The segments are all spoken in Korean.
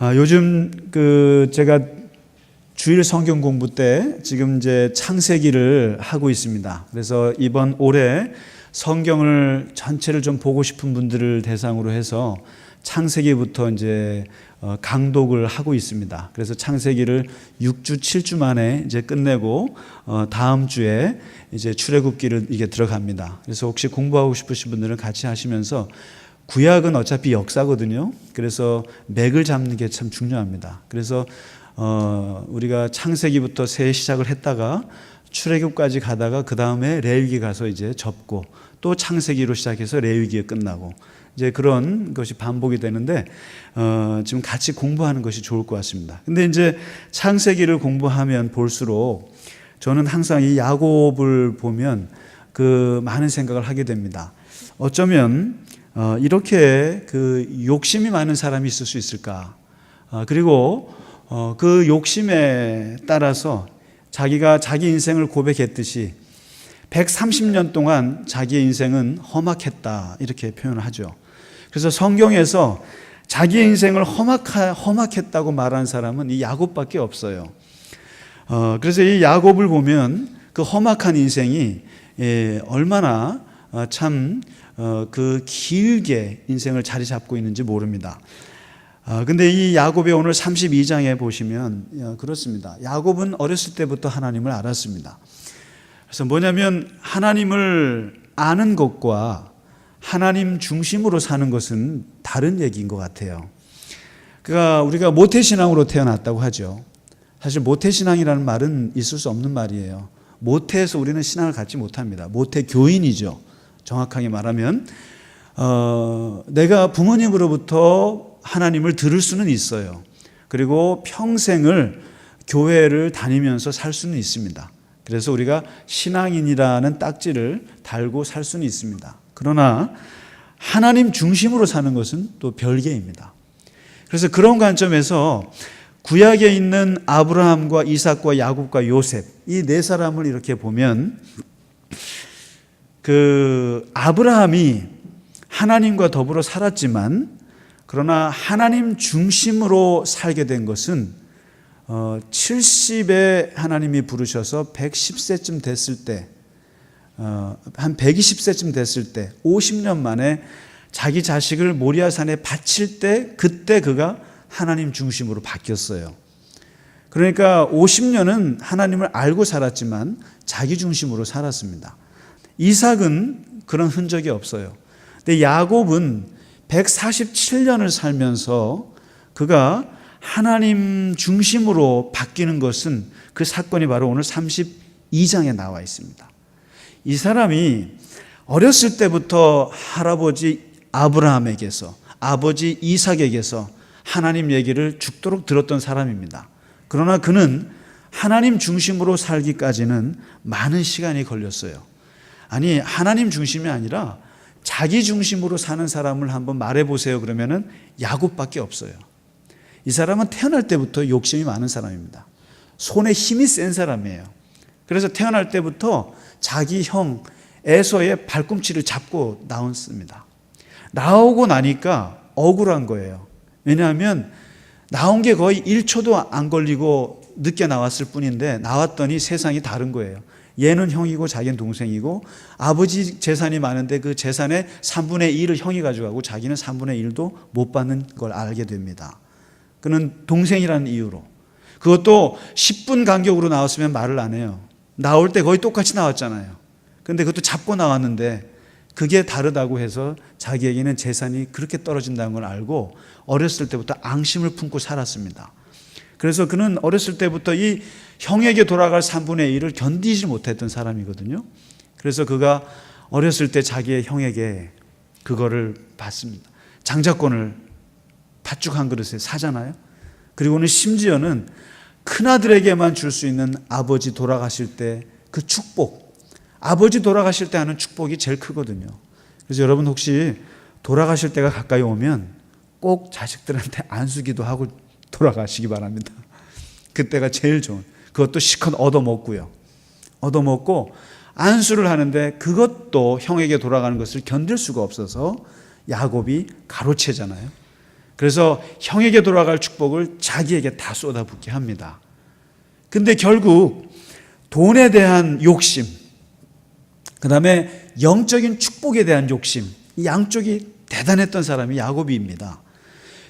요즘 제가 주일 성경 공부 때 지금 이제 창세기를 하고 있습니다. 그래서 이번 올해 성경을 전체를 좀 보고 싶은 분들을 대상으로 해서 창세기부터 이제 강독을 하고 있습니다. 그래서 창세기를 6주, 7주 만에 이제 끝내고 다음 주에 이제 출애굽기를 이게 들어갑니다. 그래서 혹시 공부하고 싶으신 분들은 같이 하시면서 구약은 어차피 역사거든요. 그래서 맥을 잡는 게 참 중요합니다. 그래서 우리가 창세기부터 새 시작을 했다가 출애굽까지 가다가 그 다음에 레위기 가서 이제 접고 또 창세기로 시작해서 레위기에 끝나고 이제 그런 것이 반복이 되는데 지금 같이 공부하는 것이 좋을 것 같습니다. 근데 이제 창세기를 공부하면 볼수록 저는 항상 이 야곱을 보면 많은 생각을 하게 됩니다. 어쩌면 이렇게 욕심이 많은 사람이 있을 수 있을까? 그리고 그 욕심에 따라서 자기가 자기 인생을 고백했듯이 130년 동안 자기의 인생은 험악했다 이렇게 표현을 하죠. 그래서 성경에서 자기의 인생을 험악했다고 말한 사람은 이 야곱밖에 없어요. 그래서 이 야곱을 보면 그 험악한 인생이 얼마나 참 길게 인생을 자리 잡고 있는지 모릅니다. 근데 이 야곱의 오늘 32장에 보시면 그렇습니다. 야곱은 어렸을 때부터 하나님을 알았습니다. 그래서 뭐냐면 하나님을 아는 것과 하나님 중심으로 사는 것은 다른 얘기인 것 같아요. 그러니까 우리가 모태신앙으로 태어났다고 하죠. 사실 모태신앙이라는 말은 있을 수 없는 말이에요. 모태에서 우리는 신앙을 갖지 못합니다. 모태교인이죠. 정확하게 말하면 내가 부모님으로부터 하나님을 들을 수는 있어요. 그리고 평생을 교회를 다니면서 살 수는 있습니다. 그래서 우리가 신앙인이라는 딱지를 달고 살 수는 있습니다. 그러나 하나님 중심으로 사는 것은 또 별개입니다. 그래서 그런 관점에서 구약에 있는 아브라함과 이삭과 야곱과 요셉 이 네 사람을 이렇게 보면 아브라함이 하나님과 더불어 살았지만 그러나 하나님 중심으로 살게 된 것은 70에 하나님이 부르셔서 110세쯤 됐을 때, 한 120세쯤 됐을 때 50년 만에 자기 자식을 모리아산에 바칠 때 그때 그가 하나님 중심으로 바뀌었어요. 그러니까 50년은 하나님을 알고 살았지만 자기 중심으로 살았습니다. 이삭은 그런 흔적이 없어요. 근데 야곱은 147년을 살면서 그가 하나님 중심으로 바뀌는 것은 그 사건이 바로 오늘 32장에 나와 있습니다. 이 사람이 어렸을 때부터 할아버지 아브라함에게서 아버지 이삭에게서 하나님 얘기를 죽도록 들었던 사람입니다. 그러나 그는 하나님 중심으로 살기까지는 많은 시간이 걸렸어요. 아니 하나님 중심이 아니라 자기 중심으로 사는 사람을 한번 말해보세요 그러면은 야곱밖에 없어요. 이 사람은 태어날 때부터 욕심이 많은 사람입니다. 손에 힘이 센 사람이에요. 그래서 태어날 때부터 자기 형 에서의 발꿈치를 잡고 나왔습니다. 나오고 나니까 억울한 거예요. 왜냐하면 나온 게 거의 1초도 안 걸리고 늦게 나왔을 뿐인데 나왔더니 세상이 다른 거예요. 얘는 형이고 자기는 동생이고 아버지 재산이 많은데 그 재산의 3분의 1을 형이 가져가고 자기는 3분의 1도 못 받는 걸 알게 됩니다. 그는 동생이라는 이유로. 그것도 10분 간격으로 나왔으면 말을 안 해요. 나올 때 거의 똑같이 나왔잖아요. 근데 그것도 잡고 나왔는데 그게 다르다고 해서 자기에게는 재산이 그렇게 떨어진다는 걸 알고 어렸을 때부터 앙심을 품고 살았습니다. 그래서 그는 어렸을 때부터 이 형에게 돌아갈 3분의 1을 견디지 못했던 사람이거든요. 그래서 그가 어렸을 때 자기의 형에게 그거를 받습니다. 장자권을 팥죽 한 그릇에 사잖아요. 그리고는 심지어는 큰아들에게만 줄 수 있는 아버지 돌아가실 때 그 축복, 아버지 돌아가실 때 하는 축복이 제일 크거든요. 그래서 여러분 혹시 돌아가실 때가 가까이 오면 꼭 자식들한테 안수기도 하고 돌아가시기 바랍니다. 그때가 제일 좋은. 그것도 실컷 얻어먹고요. 얻어먹고 안수를 하는데 그것도 형에게 돌아가는 것을 견딜 수가 없어서 야곱이 가로채잖아요. 그래서 형에게 돌아갈 축복을 자기에게 다 쏟아붓게 합니다. 근데 결국 돈에 대한 욕심, 그 다음에 영적인 축복에 대한 욕심, 이 양쪽이 대단했던 사람이 야곱입니다.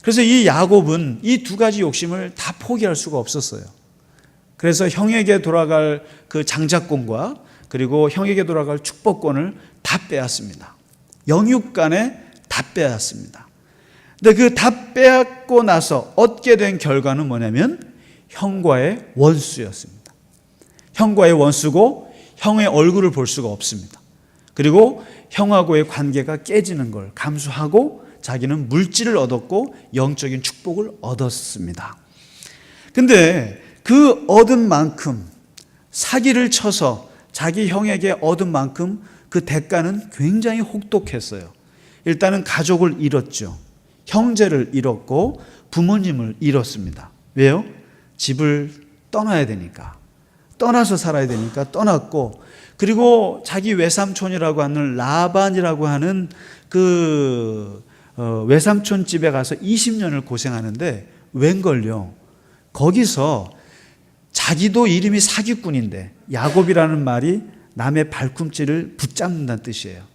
그래서 이 야곱은 이 두 가지 욕심을 다 포기할 수가 없었어요. 그래서 형에게 돌아갈 그 장자권과 그리고 형에게 돌아갈 축복권을 다 빼앗습니다. 영육간에 다 빼앗습니다. 근데 그 다 빼앗고 나서 얻게 된 결과는 뭐냐면 형과의 원수였습니다. 형과의 원수고 형의 얼굴을 볼 수가 없습니다. 그리고 형하고의 관계가 깨지는 걸 감수하고 자기는 물질을 얻었고 영적인 축복을 얻었습니다. 근데 그 얻은 만큼 사기를 쳐서 자기 형에게 얻은 만큼 그 대가는 굉장히 혹독했어요. 일단은 가족을 잃었죠. 형제를 잃었고 부모님을 잃었습니다. 왜요? 집을 떠나야 되니까. 떠나서 살아야 되니까 떠났고, 그리고 자기 외삼촌이라고 하는 라반이라고 하는 그 외삼촌 집에 가서 20년을 고생하는데 웬걸요? 거기서 자기도 이름이 사기꾼인데, 야곱이라는 말이 남의 발꿈치를 붙잡는다는 뜻이에요.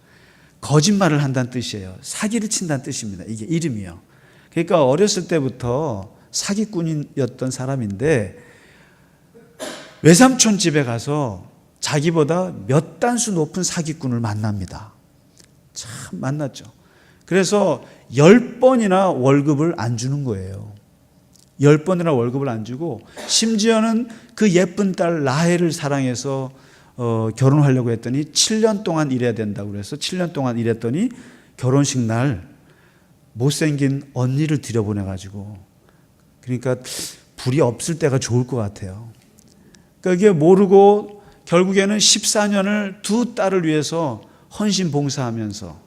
거짓말을 한다는 뜻이에요. 사기를 친다는 뜻입니다. 이게 이름이요. 그러니까 어렸을 때부터 사기꾼이었던 사람인데 외삼촌 집에 가서 자기보다 몇 단수 높은 사기꾼을 만납니다. 참 만났죠. 그래서 10번이나 월급을 안 주는 거예요. 10번이나 월급을 안 주고, 심지어는 그 예쁜 딸 라헬을 사랑해서 결혼하려고 했더니 7년 동안 일해야 된다고 그래서 7년 동안 일했더니 결혼식 날 못생긴 언니를 들여보내가지고, 그러니까 불이 없을 때가 좋을 것 같아요. 그러니까 이게 모르고 결국에는 14년을 두 딸을 위해서 헌신 봉사하면서,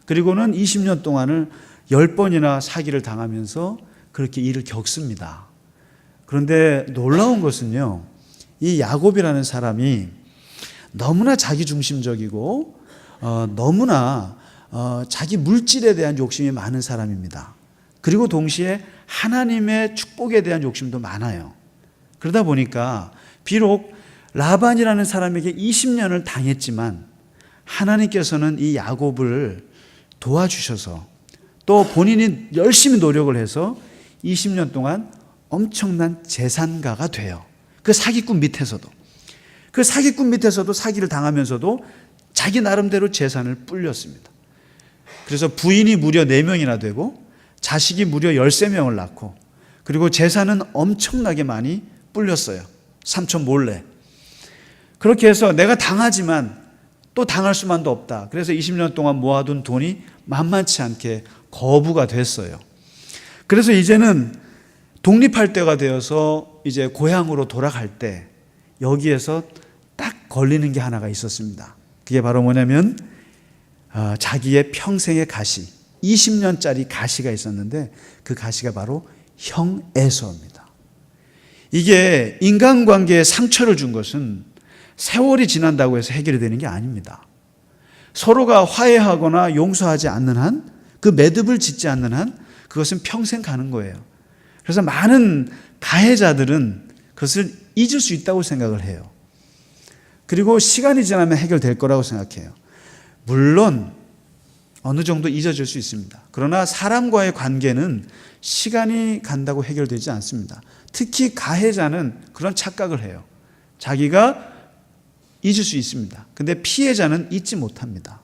그리고는 20년 동안을 10번이나 사기를 당하면서 그렇게 일을 겪습니다. 그런데 놀라운 것은요, 이 야곱이라는 사람이 너무나 자기중심적이고 너무나 자기 물질에 대한 욕심이 많은 사람입니다. 그리고 동시에 하나님의 축복에 대한 욕심도 많아요. 그러다 보니까 비록 라반이라는 사람에게 20년을 당했지만 하나님께서는 이 야곱을 도와주셔서 또 본인이 열심히 노력을 해서 20년 동안 엄청난 재산가가 돼요. 그 사기꾼 밑에서도. 그 사기꾼 밑에서도 사기를 당하면서도 자기 나름대로 재산을 불렸습니다. 그래서 부인이 무려 4명이나 되고 자식이 무려 13명을 낳고, 그리고 재산은 엄청나게 많이 불렸어요. 삼촌 몰래. 그렇게 해서 내가 당하지만 또 당할 수만도 없다. 그래서 20년 동안 모아둔 돈이 만만치 않게 거부가 됐어요. 그래서 이제는 독립할 때가 되어서 이제 고향으로 돌아갈 때 여기에서 딱 걸리는 게 하나가 있었습니다. 그게 바로 뭐냐면 자기의 평생의 가시, 20년짜리 가시가 있었는데 그 가시가 바로 형 에서입니다. 이게 인간관계에 상처를 준 것은 세월이 지난다고 해서 해결이 되는 게 아닙니다. 서로가 화해하거나 용서하지 않는 한, 그 매듭을 짓지 않는 한 그것은 평생 가는 거예요. 그래서 많은 가해자들은 그것을 잊을 수 있다고 생각을 해요. 그리고 시간이 지나면 해결될 거라고 생각해요. 물론 어느 정도 잊어질 수 있습니다. 그러나 사람과의 관계는 시간이 간다고 해결되지 않습니다. 특히 가해자는 그런 착각을 해요. 자기가 잊을 수 있습니다. 근데 피해자는 잊지 못합니다.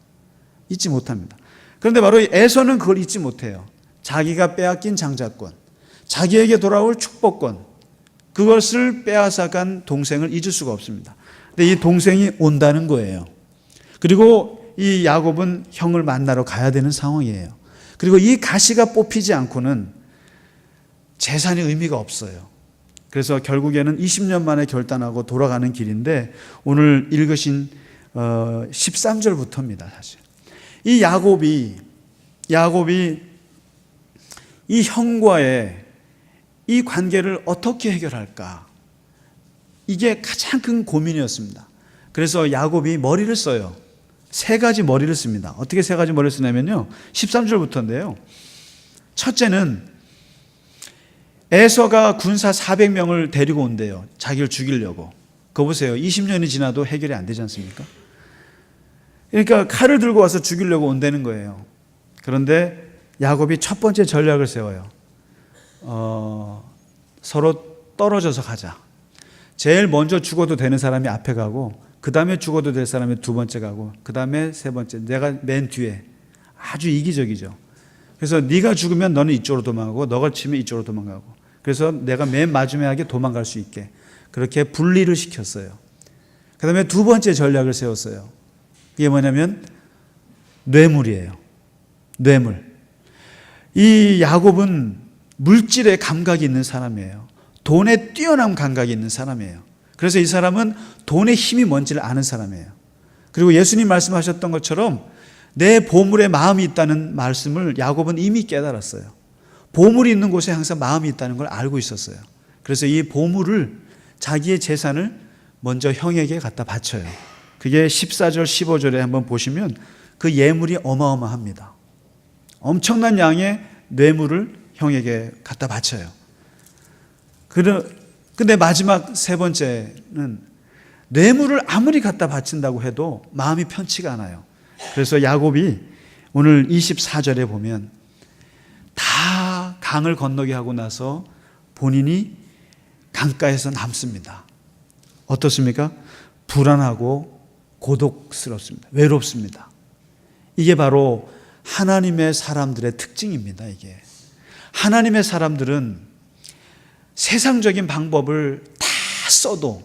잊지 못합니다. 그런데 바로 에서는 그걸 잊지 못해요. 자기가 빼앗긴 장자권, 자기에게 돌아올 축복권, 그것을 빼앗아간 동생을 잊을 수가 없습니다. 근데 이 동생이 온다는 거예요. 그리고 이 야곱은 형을 만나러 가야 되는 상황이에요. 그리고 이 가시가 뽑히지 않고는 재산이 의미가 없어요. 그래서 결국에는 20년 만에 결단하고 돌아가는 길인데, 오늘 읽으신 13절부터입니다. 사실 이 야곱이 이 형과의 이 관계를 어떻게 해결할까, 이게 가장 큰 고민이었습니다. 그래서 야곱이 머리를 써요. 3가지 머리를 씁니다. 어떻게 3가지 머리를 쓰냐면요, 13절부터인데요. 첫째는 에서가 군사 400명을 데리고 온대요. 자기를 죽이려고. 그거 보세요. 20년이 지나도 해결이 안 되지 않습니까? 그러니까 칼을 들고 와서 죽이려고 온다는 거예요. 그런데 야곱이 첫 번째 전략을 세워요. 서로 떨어져서 가자. 제일 먼저 죽어도 되는 사람이 앞에 가고, 그 다음에 죽어도 될 사람이 두 번째 가고, 그 다음에 세 번째, 내가 맨 뒤에. 아주 이기적이죠. 그래서 네가 죽으면 너는 이쪽으로 도망가고, 너가 치면 이쪽으로 도망가고, 그래서 내가 맨 마지막에 도망갈 수 있게 그렇게 분리를 시켰어요. 그 다음에 두 번째 전략을 세웠어요. 그게 뭐냐면 뇌물이에요. 뇌물. 이 야곱은 물질에 감각이 있는 사람이에요. 돈에 뛰어난 감각이 있는 사람이에요. 그래서 이 사람은 돈의 힘이 뭔지를 아는 사람이에요. 그리고 예수님 말씀하셨던 것처럼 내 보물에 마음이 있다는 말씀을 야곱은 이미 깨달았어요. 보물이 있는 곳에 항상 마음이 있다는 걸 알고 있었어요. 그래서 이 보물을, 자기의 재산을 먼저 형에게 갖다 바쳐요. 그게 14절 15절에 한번 보시면 그 예물이 어마어마합니다. 엄청난 양의 뇌물을 형에게 갖다 바쳐요. 근데 마지막 세 번째는 뇌물을 아무리 갖다 바친다고 해도 마음이 편치가 않아요. 그래서 야곱이 오늘 24절에 보면 다 강을 건너게 하고 나서 본인이 강가에서 남습니다. 어떻습니까? 불안하고 고독스럽습니다. 외롭습니다. 이게 바로 하나님의 사람들의 특징입니다. 이게 하나님의 사람들은 세상적인 방법을 다 써도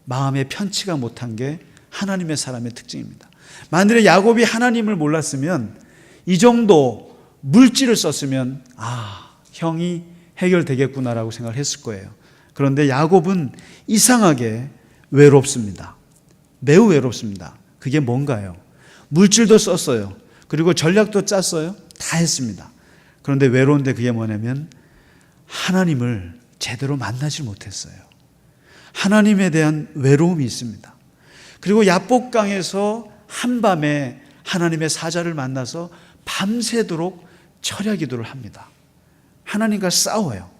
마음에 편치가 못한 게 하나님의 사람의 특징입니다. 만일에 야곱이 하나님을 몰랐으면, 이 정도 물질을 썼으면 형이 해결되겠구나라고 생각을 했을 거예요. 그런데 야곱은 이상하게 외롭습니다. 매우 외롭습니다. 그게 뭔가요? 물질도 썼어요. 그리고 전략도 짰어요. 다 했습니다. 그런데 외로운데 그게 뭐냐면 하나님을 제대로 만나지 못했어요. 하나님에 대한 외로움이 있습니다. 그리고 야복강에서 한밤에 하나님의 사자를 만나서 밤새도록 철야 기도를 합니다. 하나님과 싸워요.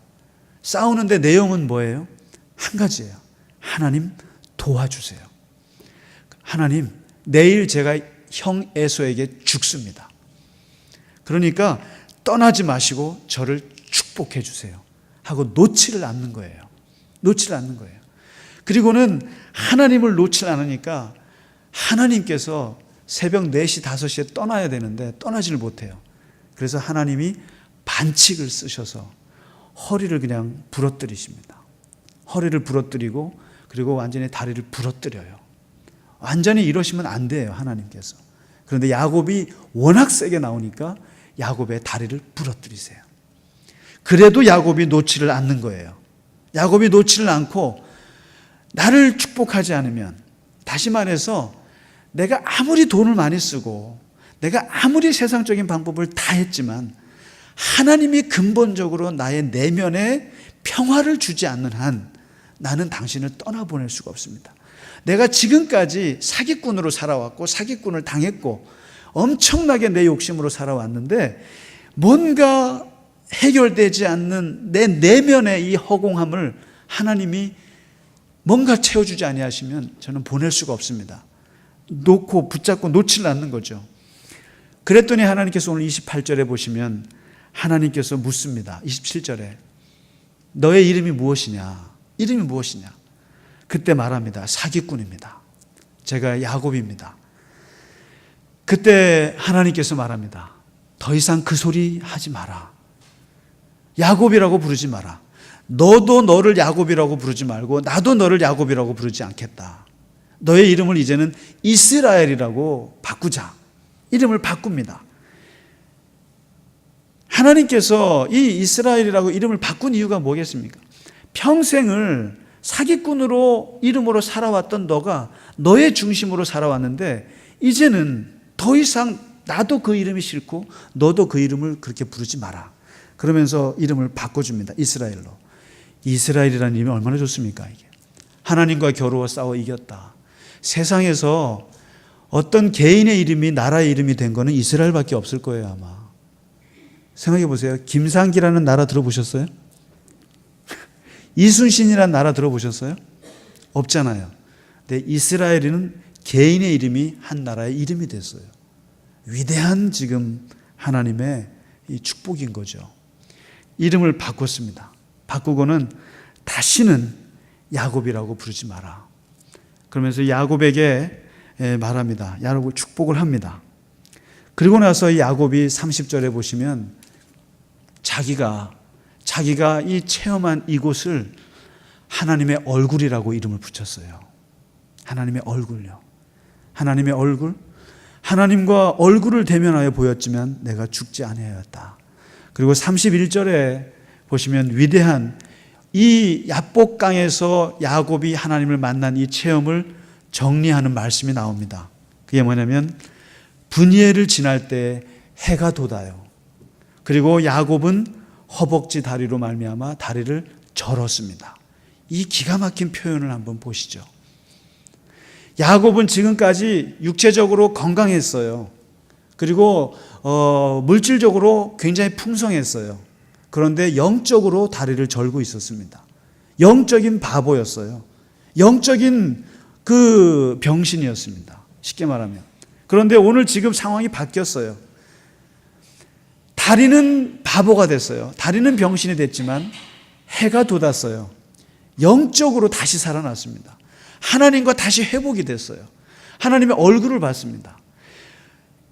싸우는데 내용은 뭐예요? 한 가지예요. 하나님 도와주세요. 하나님, 내일 제가 형 에서에게 죽습니다. 그러니까 떠나지 마시고 저를 축복해 주세요 하고 놓지를 않는 거예요. 놓지를 않는 거예요. 그리고는 하나님을 놓지 않으니까 하나님께서 새벽 4시, 5시에 떠나야 되는데 떠나지를 못해요. 그래서 하나님이 반칙을 쓰셔서 허리를 그냥 부러뜨리십니다. 허리를 부러뜨리고 그리고 완전히 다리를 부러뜨려요. 완전히 이러시면 안 돼요, 하나님께서. 그런데 야곱이 워낙 세게 나오니까 야곱의 다리를 부러뜨리세요. 그래도 야곱이 놓지를 않는 거예요. 야곱이 놓지를 않고 나를 축복하지 않으면, 다시 말해서 내가 아무리 돈을 많이 쓰고 내가 아무리 세상적인 방법을 다 했지만 하나님이 근본적으로 나의 내면에 평화를 주지 않는 한 나는 당신을 떠나보낼 수가 없습니다. 내가 지금까지 사기꾼으로 살아왔고 사기꾼을 당했고 엄청나게 내 욕심으로 살아왔는데 뭔가 해결되지 않는 내 내면의 이 허공함을 하나님이 뭔가 채워주지 아니하시면 저는 보낼 수가 없습니다. 놓고 붙잡고 놓지를 않는 거죠. 그랬더니 하나님께서 오늘 28절에 보시면 하나님께서 묻습니다. 27절에 너의 이름이 무엇이냐? 이름이 무엇이냐? 그때 말합니다. 사기꾼입니다. 제가 야곱입니다. 그때 하나님께서 말합니다. 더 이상 그 소리 하지 마라. 야곱이라고 부르지 마라. 너도 너를 야곱이라고 부르지 말고 나도 너를 야곱이라고 부르지 않겠다. 너의 이름을 이제는 이스라엘이라고 바꾸자. 이름을 바꿉니다. 하나님께서 이 이스라엘이라고 이름을 바꾼 이유가 뭐겠습니까? 평생을 사기꾼으로 이름으로 살아왔던 너가 너의 중심으로 살아왔는데 이제는 더 이상 나도 그 이름이 싫고 너도 그 이름을 그렇게 부르지 마라. 그러면서 이름을 바꿔줍니다. 이스라엘로. 이스라엘이라는 이름이 얼마나 좋습니까? 이게 하나님과 겨루어 싸워 이겼다. 세상에서 어떤 개인의 이름이 나라의 이름이 된 거는 이스라엘밖에 없을 거예요, 아마. 생각해 보세요. 김상기라는 나라 들어보셨어요? 이순신이라는 나라 들어보셨어요? 없잖아요. 근데 이스라엘은 개인의 이름이 한 나라의 이름이 됐어요. 위대한 지금 하나님의 이 축복인 거죠. 이름을 바꿨습니다. 바꾸고는 다시는 야곱이라고 부르지 마라. 그러면서 야곱에게 말합니다. 야곱을 축복을 합니다. 그리고 나서 이 야곱이 30절에 보시면 자기가 이 체험한 이곳을 하나님의 얼굴이라고 이름을 붙였어요. 하나님의 얼굴요. 하나님의 얼굴. 하나님과 얼굴을 대면하여 보였지만 내가 죽지 아니하였다. 그리고 31절에 보시면 위대한 이 야복강에서 야곱이 하나님을 만난 이 체험을 정리하는 말씀이 나옵니다. 그게 뭐냐면 분이엘을 지날 때 해가 돋아요. 그리고 야곱은 허벅지 다리로 말미암아 다리를 절었습니다. 이 기가 막힌 표현을 한번 보시죠. 야곱은 지금까지 육체적으로 건강했어요. 그리고 물질적으로 굉장히 풍성했어요. 그런데 영적으로 다리를 절고 있었습니다. 영적인 바보였어요. 영적인 그 병신이었습니다. 쉽게 말하면. 그런데 오늘 지금 상황이 바뀌었어요. 다리는 바보가 됐어요. 다리는 병신이 됐지만 해가 돋았어요. 영적으로 다시 살아났습니다. 하나님과 다시 회복이 됐어요. 하나님의 얼굴을 봤습니다.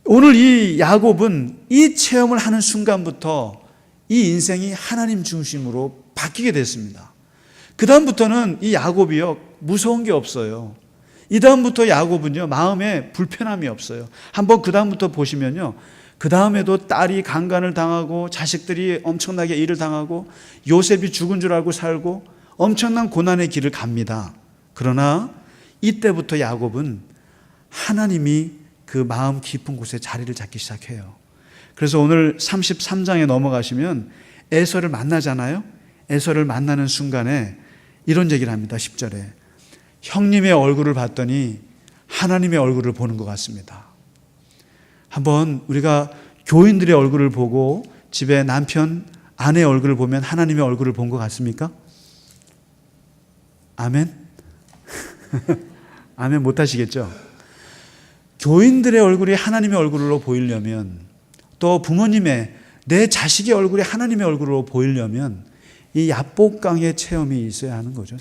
오늘 이 야곱은 이 체험을 하는 순간부터 이 인생이 하나님 중심으로 바뀌게 됐습니다. 그 다음부터는 이 야곱이요, 무서운 게 없어요. 이 다음부터 야곱은요, 마음에 불편함이 없어요. 한번 그 다음부터 보시면요, 그 다음에도 딸이 강간을 당하고 자식들이 엄청나게 일을 당하고 요셉이 죽은 줄 알고 살고 엄청난 고난의 길을 갑니다. 그러나 이때부터 야곱은 하나님이 그 마음 깊은 곳에 자리를 잡기 시작해요. 그래서 오늘 33장에 넘어가시면 에서를 만나잖아요. 에서를 만나는 순간에 이런 얘기를 합니다. 10절에 형님의 얼굴을 봤더니 하나님의 얼굴을 보는 것 같습니다. 한번 우리가 교인들의 얼굴을 보고 집에 남편, 아내의 얼굴을 보면 하나님의 얼굴을 본 것 같습니까? 아멘? 아멘 못 하시겠죠? 교인들의 얼굴이 하나님의 얼굴로 보이려면, 또 부모님의, 내 자식의 얼굴이 하나님의 얼굴로 보이려면 이 야복강의 체험이 있어야 하는 거죠.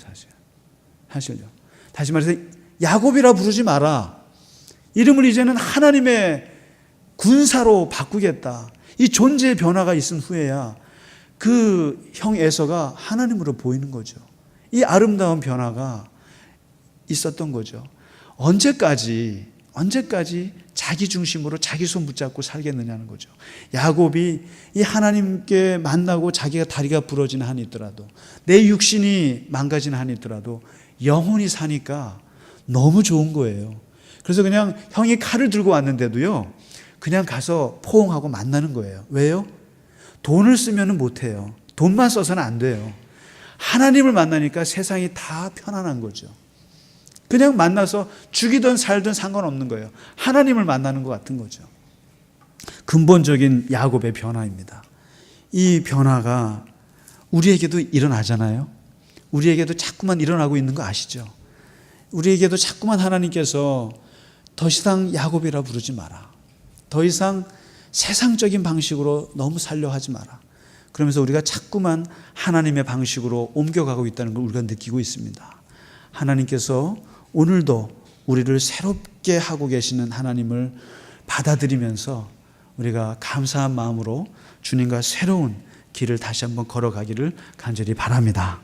사실요. 다시 말해서 야곱이라 부르지 마라. 이름을 이제는 하나님의 군사로 바꾸겠다. 이 존재의 변화가 있은 후에야 그 형 에서가 하나님으로 보이는 거죠. 이 아름다운 변화가 있었던 거죠. 언제까지 자기 중심으로 자기 손 붙잡고 살겠느냐는 거죠. 야곱이 이 하나님께 만나고 자기가 다리가 부러진 한이 있더라도, 내 육신이 망가진 한이 있더라도 영혼이 사니까 너무 좋은 거예요. 그래서 그냥 형이 칼을 들고 왔는데도요, 그냥 가서 포옹하고 만나는 거예요. 왜요? 돈을 쓰면 못해요. 돈만 써서는 안 돼요. 하나님을 만나니까 세상이 다 편안한 거죠. 그냥 만나서 죽이든 살든 상관없는 거예요. 하나님을 만나는 것 같은 거죠. 근본적인 야곱의 변화입니다. 이 변화가 우리에게도 일어나잖아요. 우리에게도 자꾸만 일어나고 있는 거 아시죠? 우리에게도 자꾸만 하나님께서 더 이상 야곱이라 부르지 마라. 더 이상 세상적인 방식으로 너무 살려 하지 마라. 그러면서 우리가 자꾸만 하나님의 방식으로 옮겨가고 있다는 걸 우리가 느끼고 있습니다. 하나님께서 오늘도 우리를 새롭게 하고 계시는 하나님을 받아들이면서 우리가 감사한 마음으로 주님과 새로운 길을 다시 한번 걸어가기를 간절히 바랍니다.